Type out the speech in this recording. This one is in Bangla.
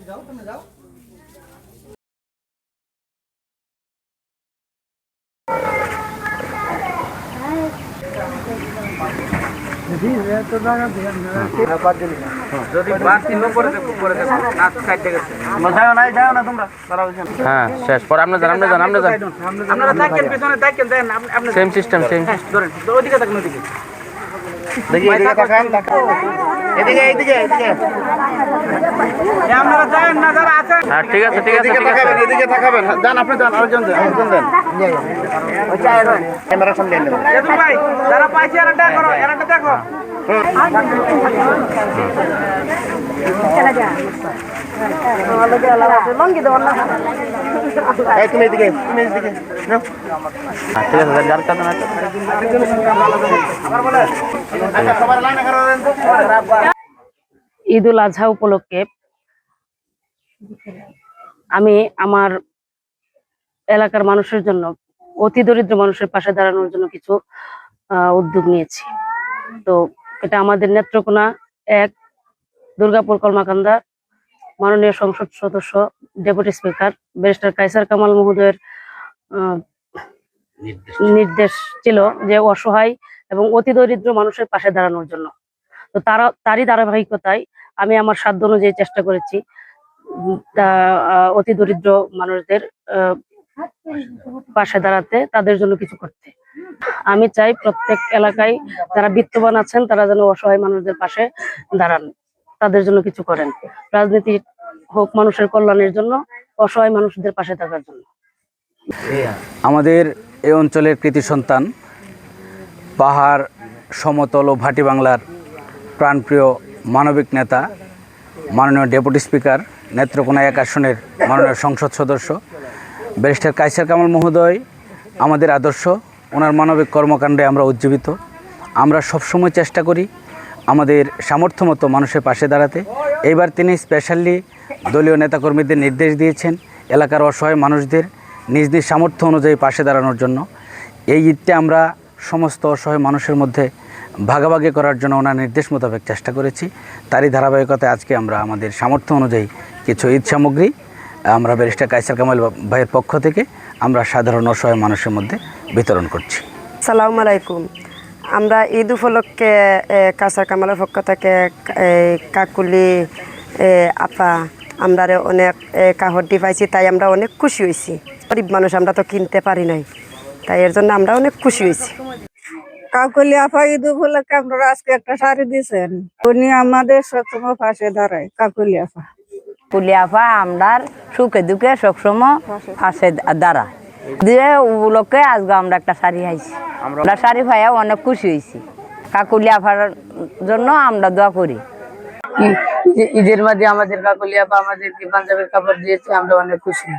যাও, তুমি যাও। হ্যাঁ শেষ পরে আপনি যান, সেম সিস্টেম সেম। দেখি এদিকে তাকান, এদিকে এদিকে এদিকে। আপনারা যান না, যারা আছেন হ্যাঁ ঠিক আছে ঠিক আছে এদিকে ঠিক আছে। তাকাবেন, এদিকে তাকাবেন। যান, আপনি যান, আরেকজন দেন, আরেকজন দেন। ক্যামেরা সামনে নেন ভাই, যারা পাইছে এরাটা করো, এরাটা দেখো। এই তুমি এদিকে, তুমি এদিকে নাও। হ্যাঁ ঠিক আছে, যার কাছে না আচ্ছা, সবার লাইনে খাড়া দেন তো। ঈদ উল আজহা উপলক্ষে আমি আমার এলাকার মানুষের জন্য, অতি দরিদ্র মানুষের পাশে দাঁড়ানোর জন্য কিছু উদ্যোগ নিয়েছি। তো এটা আমাদের নেত্রকোনা ১ দুর্গাপুর কলমাকান্দা মাননীয় সংসদ সদস্য deputy speaker barrister Kayser Kamal মহোদয়ের নির্দেশ ছিল যে অসহায় এবং অতি দরিদ্র মানুষের পাশে দাঁড়ানোর জন্য। তো তারই ধারাবাহিকতায় আমি আমার সাধ্য অনুযায়ী চেষ্টা করেছি অতি দরিদ্র মানুষদের পাশে দাঁড়াতে, তাদের জন্য কিছু করতে। আমি চাই প্রত্যেক এলাকায় যারা বিত্তবান আছেন তারা যেন অসহায় মানুষদের পাশে দাঁড়ান, তাদের জন্য কিছু করেন। রাজনীতি হোক মানুষের কল্যাণের জন্য, অসহায় মানুষদের পাশে থাকার জন্য। আমাদের এই অঞ্চলের কৃতি সন্তান, পাহাড় সমতল ও ভাটি বাংলার প্রাণপ্রিয় মানবিক নেতা, মাননীয় ডেপুটি স্পিকার নেত্রকোনা ১ আসনের মাননীয় সংসদ সদস্য ব্যারিস্টার কায়সার কামাল মহোদয় আমাদের আদর্শ। ওনার মানবিক কর্মকাণ্ডে আমরা উজ্জীবিত। আমরা সবসময় চেষ্টা করি আমাদের সামর্থ্য মতো মানুষের পাশে দাঁড়াতে। এইবার তিনি স্পেশালি দলীয় নেতাকর্মীদের নির্দেশ দিয়েছেন এলাকার অসহায় মানুষদের নিজ নিজ সামর্থ্য অনুযায়ী পাশে দাঁড়ানোর জন্য। এই ঈদটা আমরা সমস্ত অসহায় মানুষের মধ্যে ভাগাভাগি করার জন্য ওনার নির্দেশ মোতাবেক চেষ্টা করেছি। তারই ধারাবাহিকতায় আজকে আমরা আমাদের সামর্থ্য অনুযায়ী কিছু ঈদ সামগ্রী আমরা ব্যারিস্টার কায়সার কামাল ভাইয়ের পক্ষ থেকে আমরা সাধারণ অসহায় মানুষের মধ্যে বিতরণ করছি। আসসালামু আলাইকুম। আমরা ঈদ উপলক্ষে কায়সার কামালের পক্ষ থেকে কাকুলি আপা আমরা অনেক কাহর পাইছি, তাই আমরা অনেক খুশি হয়েছি। গরিব মানুষ, আমরা তো কিনতে পারি নাই, তাই এর জন্য আমরা অনেক খুশি হয়েছি। কাকুলি আপা ঈদ উপলক্ষে আপনারা আজকে একটা শাড়ি দিয়েছেন, উনি আমাদের সবসময় পাশে দাঁড়ায়। কাকুলি আপা আমরা সুখে দুঃখে সবসময় পাশে দাঁড়ায় দিয়ে উপলক্ষে আজকে আমরা একটা শাড়ি আইছি। আমরা শাড়ি পাইয়া অনেক খুশি হয়েছি। কাকুলি আপার জন্য আমরা দোয়া করি। ঈদের মাঝে আমাদের কাকুলি আপা আমাদেরকে পাঞ্জাবের কাপড় দিয়েছে, আমরা অনেক খুশি।